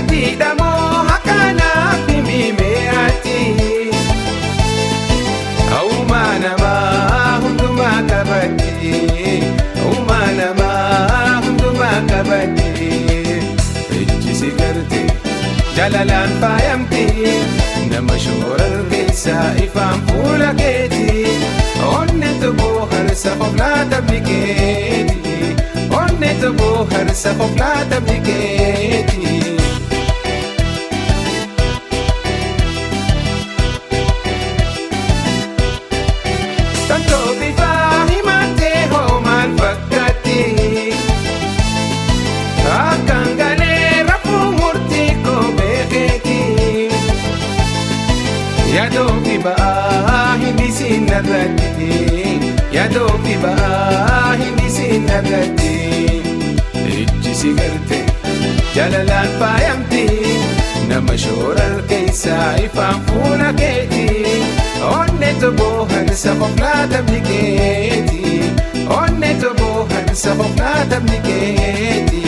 Ati damo hakana pimime ati Aumana ma hunduma kabati Aumana ma hunduma kabati Ejji sigarte jalalan fayamti Nama shorar keessa ifaan fuula keeti Onne tubo harsa qoflaata bikeeti Onne tubo harsa qoflaata bikeeti Tanto bifa himate homaan fakkaatti Akkan galee rafuu murtii koo beekeeti Yaadoo fi ba'aa hindi sinarratti Yaadoo fi ba'aa hindi sinarratti Ejji sigarte jalalaan faayamti Nama shorar keessa ifaan fuula keeti Onne toboo harsa qoflaata bikeeti Onne toboo harsa qoflaata bikeeti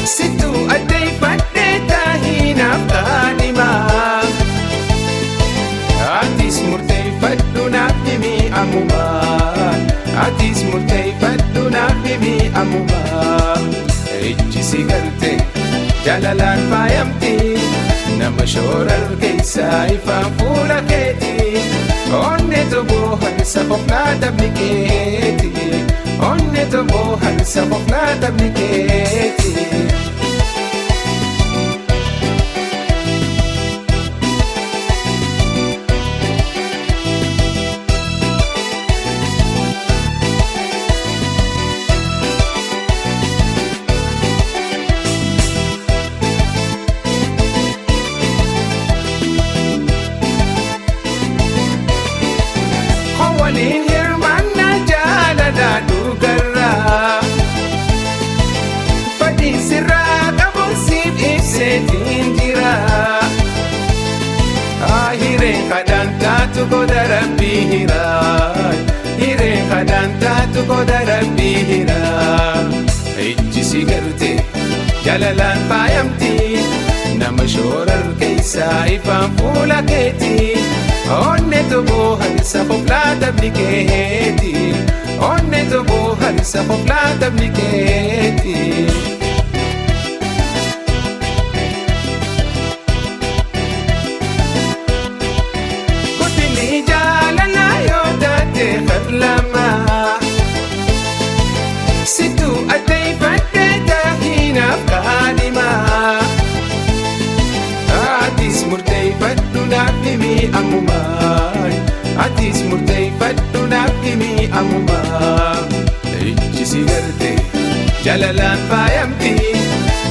Situ adai pada tahinaaf kaadima Atis murtee faddu naaf himi ammuma Atis murtee faddu naaf himi ammuma Ejji sigarte jalalaan faayamti Nama shorar keessa ifaan fuula keeti Onne toboo harsa qoflaata bikeeti Onne toboo harsa qoflaata bikeeti Waliin hirmaanna jaalalaa dhugarraa Fadhii sirraa qabuun siif ibseetiin jira Hireen kadhaan taatu goda rabbii hiraa Hireen kadhaan taatu goda rabbii hiraa Ejji sigarte jalalaan faayamti Nama shorar keessa ifaan fuula keeti Onne toboo harsa qoflaata bikeeti Onne toboo harsa qoflaata bikeeti Guddinni jaalalaa yoo taate harlama Situ addee fadhee tahinaaf kaadhima Atis murtee faddu naaf himi ammuma Atis murtee faddu naaf himi ammuma Ejji sigarte jalalaan faayamti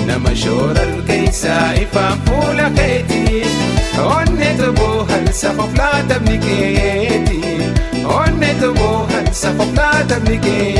Nama shorar keessa ifaan fuula keeti Onne toboo harsa qoflaata bikeeti Onne toboo harsa qoflaata bikeeti